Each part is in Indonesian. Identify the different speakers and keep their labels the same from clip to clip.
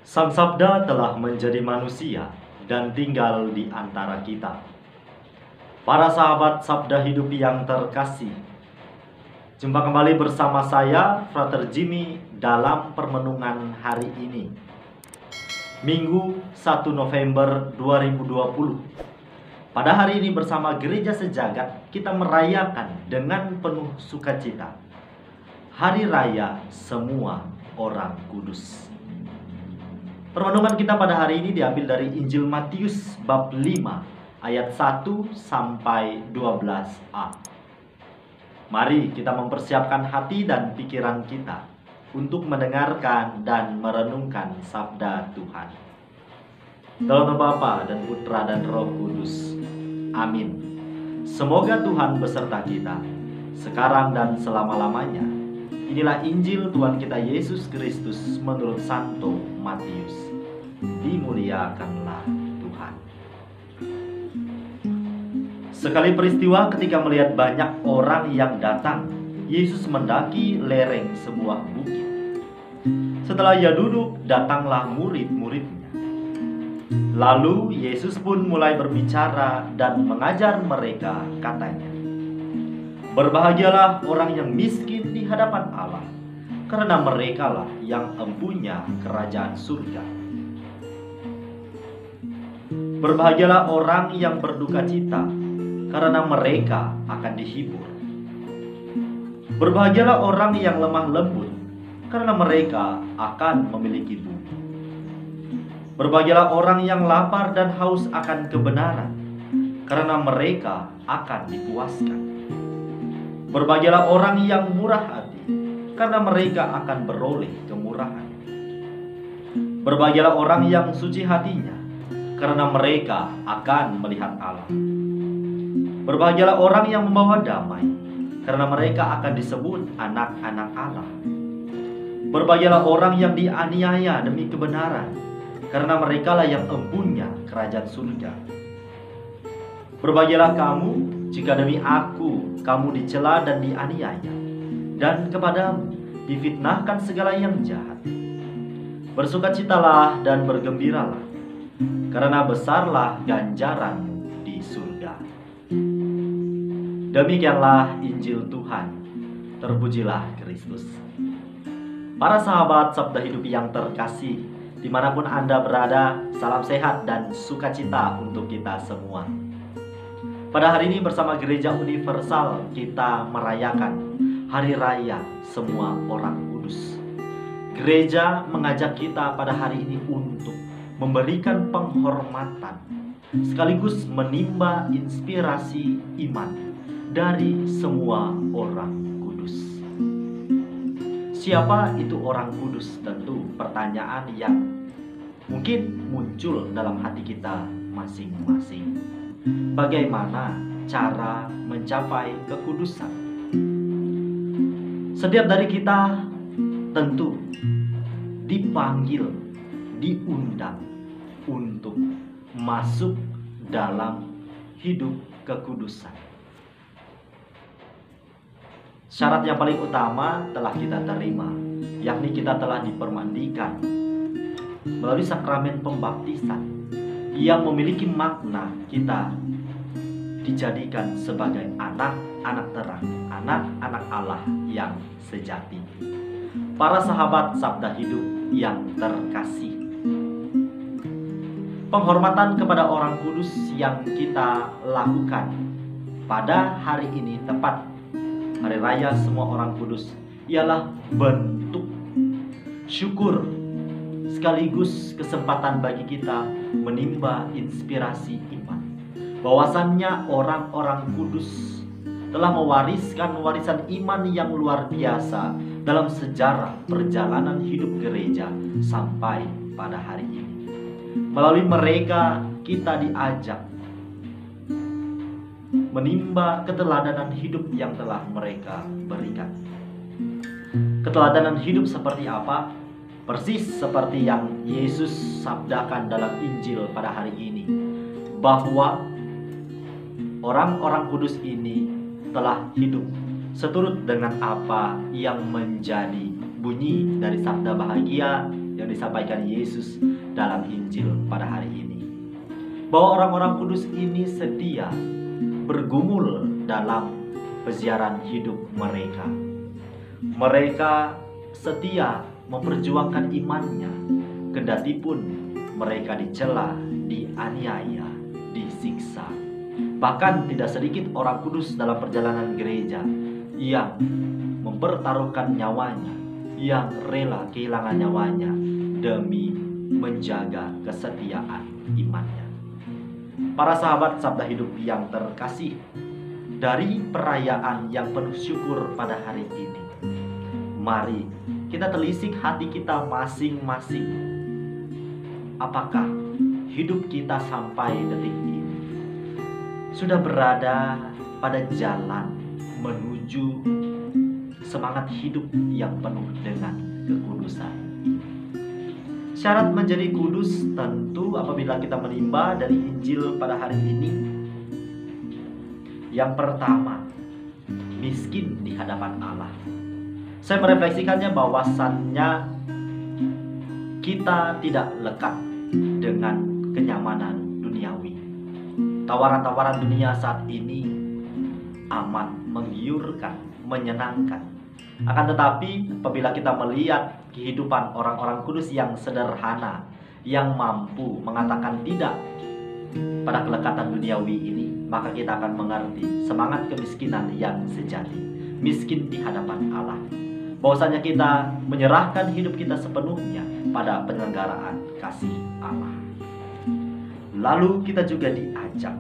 Speaker 1: Sang Sabda telah menjadi manusia dan tinggal di antara kita. Para sahabat Sabda Hidup yang terkasih, jumpa kembali bersama saya, Frater Jimmy, dalam permenungan hari ini, Minggu 1 November 2020. Pada hari ini bersama Gereja Sejagat, kita merayakan dengan penuh sukacita Hari Raya Semua Orang Kudus. Permenungan kita pada hari ini diambil dari Injil Matius bab 5 ayat 1 sampai 12a. Mari kita mempersiapkan hati dan pikiran kita untuk mendengarkan dan merenungkan sabda Tuhan. Dalam nama Bapa dan Putra dan Roh Kudus. Amin. Semoga Tuhan beserta kita sekarang dan selama-lamanya. Inilah Injil Tuhan kita Yesus Kristus menurut Santo Matius. Dimuliakanlah Tuhan. Sekali peristiwa ketika melihat banyak orang yang datang, Yesus mendaki lereng sebuah bukit. Setelah ia duduk, datanglah murid-muridnya. Lalu Yesus pun mulai berbicara dan mengajar mereka, katanya, "Berbahagialah orang yang miskin di hadapan Allah, karena merekalah yang empunya kerajaan surga. Berbahagialah orang yang berduka cita, karena mereka akan dihibur. Berbahagialah orang yang lemah lembut, karena mereka akan memiliki bumi. Berbahagialah orang yang lapar dan haus akan kebenaran, karena mereka akan dipuaskan. Berbahagialah orang yang murah hati, karena mereka akan beroleh kemurahan. Berbahagialah orang yang suci hatinya, karena mereka akan melihat Allah. Berbahagialah orang yang membawa damai, karena mereka akan disebut anak-anak Allah. Berbahagialah orang yang dianiaya demi kebenaran, karena merekalah yang empunya kerajaan surga. Berbahagialah kamu jika demi aku kamu dicela dan dianiaya, dan kepadamu difitnahkan segala yang jahat. Bersukacitalah dan bergembiralah, karena besarlah ganjaranmu di surga." Demikianlah Injil Tuhan. Terpujilah Kristus. Para sahabat Sabda Hidup yang terkasih, dimanapun Anda berada, salam sehat dan sukacita untuk kita semua. Pada hari ini bersama Gereja Universal kita merayakan Hari Raya Semua Orang Kudus. Gereja mengajak kita pada hari ini untuk memberikan penghormatan sekaligus menimba inspirasi iman dari semua orang kudus. Siapa itu orang kudus? Tentu pertanyaan yang mungkin muncul dalam hati kita masing-masing. Bagaimana cara mencapai kekudusan? Setiap dari kita tentu dipanggil, diundang untuk masuk dalam hidup kekudusan. Syarat yang paling utama telah kita terima, yakni kita telah dipermandikan melalui sakramen pembaptisan yang memiliki makna kita dijadikan sebagai anak-anak terang, anak-anak Allah yang sejati. Para sahabat Sabda Hidup yang terkasih, penghormatan kepada orang kudus yang kita lakukan pada hari ini, tepat Hari Raya Semua Orang Kudus, ialah bentuk syukur sekaligus kesempatan bagi kita menimba inspirasi iman, bahwasannya orang-orang kudus telah mewariskan warisan iman yang luar biasa dalam sejarah perjalanan hidup gereja sampai pada hari ini. Melalui mereka kita diajak menimba keteladanan hidup yang telah mereka berikan. Keteladanan hidup seperti apa? Persis seperti yang Yesus sabdakan dalam Injil pada hari ini, bahwa orang-orang kudus ini telah hidup seturut dengan apa yang menjadi bunyi dari sabda bahagia yang disampaikan Yesus dalam Injil pada hari ini. Bahwa orang-orang kudus ini setia bergumul dalam peziaran hidup mereka. Mereka setia memperjuangkan imannya, kendati pun mereka dicela, dianiaya, disiksa. Bahkan tidak sedikit orang kudus dalam perjalanan gereja yang mempertaruhkan nyawanya, yang rela kehilangan nyawanya demi menjaga kesetiaan imannya. Para sahabat Sabda Hidup yang terkasih, dari perayaan yang penuh syukur pada hari ini, mari kita telisik hati kita masing-masing. Apakah hidup kita sampai detik ini sudah berada pada jalan menuju semangat hidup yang penuh dengan kekudusan? Syarat menjadi kudus tentu apabila kita menimba dari Injil pada hari ini. Yang pertama, miskin di hadapan Allah. Saya merefleksikannya bahwasannya kita tidak lekat dengan kenyamanan duniawi. Tawaran-tawaran dunia saat ini amat menggiurkan, menyenangkan. Akan tetapi apabila kita melihat kehidupan orang-orang kudus yang sederhana, yang mampu mengatakan tidak pada kelekatan duniawi ini, maka kita akan mengerti semangat kemiskinan yang sejati. Miskin di hadapan Allah. Bahwasanya kita menyerahkan hidup kita sepenuhnya pada penyelenggaraan kasih Allah. Lalu kita juga diajak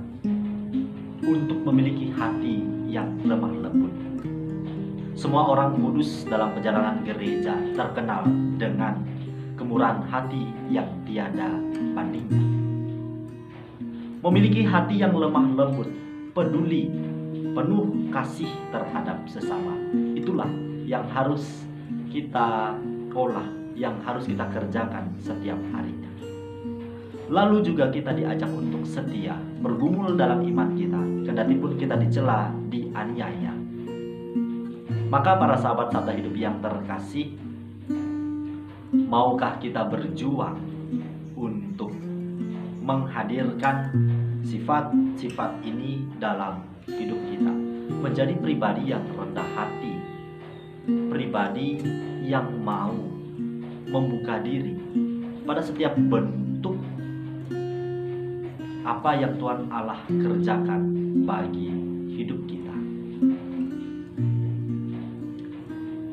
Speaker 1: untuk memiliki hati yang lemah lembut. Semua orang kudus dalam perjalanan gereja terkenal dengan kemurahan hati yang tiada bandingnya. Memiliki hati yang lemah lembut, peduli, penuh kasih terhadap sesama. Itulah yang harus kita olah, yang harus kita kerjakan setiap harinya. Lalu juga kita diajak untuk setia, bergumul dalam iman kita, kendati pun kita dicela, dianiaya. Maka para sahabat Sabda Hidup yang terkasih, maukah kita berjuang untuk menghadirkan sifat-sifat ini dalam hidup kita, menjadi pribadi yang rendah hati, pribadi yang mau membuka diri pada setiap bentuk apa yang Tuhan Allah kerjakan bagi hidup kita.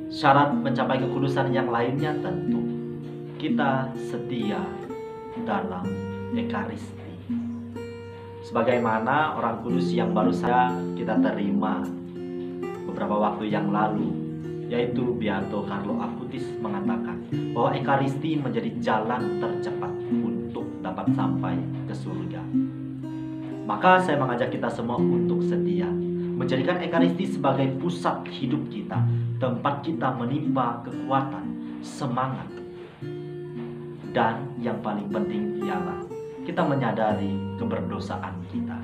Speaker 1: Syarat mencapai kekudusan yang lainnya tentu kita setia dalam Ekaristi. Sebagaimana orang kudus yang baru saja kita terima beberapa waktu yang lalu, yaitu Beato Carlo Acutis mengatakan bahwa Ekaristi menjadi jalan tercepat untuk dapat sampai ke surga. Maka saya mengajak kita semua untuk setia, menjadikan Ekaristi sebagai pusat hidup kita, tempat kita menimba kekuatan, semangat. Dan yang paling penting ialah kita menyadari keberdosaan kita.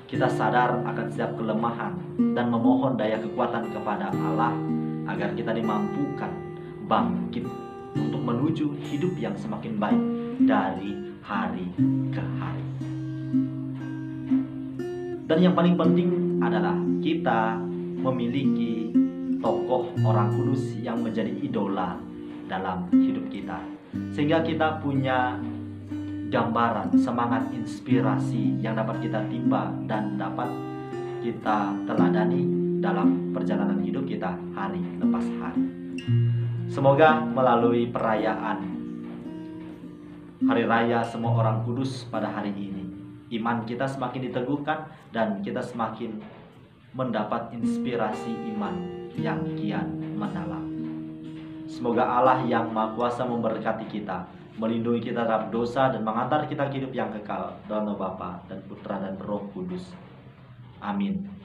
Speaker 1: Kita sadar akan setiap kelemahan dan memohon daya kekuatan kepada Allah agar kita dimampukan bangkit untuk menuju hidup yang semakin baik dari hari ke hari. Dan yang paling penting adalah kita memiliki tokoh orang kudus yang menjadi idola dalam hidup kita, sehingga kita punya gambaran, semangat, inspirasi yang dapat kita timba dan dapat kita teladani dalam perjalanan hidup kita hari lepas hari. Semoga melalui perayaan Hari Raya Semua Orang Kudus pada hari ini, iman kita semakin diteguhkan dan kita semakin mendapat inspirasi iman yang kian mendalam. Semoga Allah yang Maha Kuasa memberkati kita, melindungi kita dari dosa dan mengantar kita ke hidup yang kekal dalam nama Bapa dan Putra dan Roh Kudus. Amin.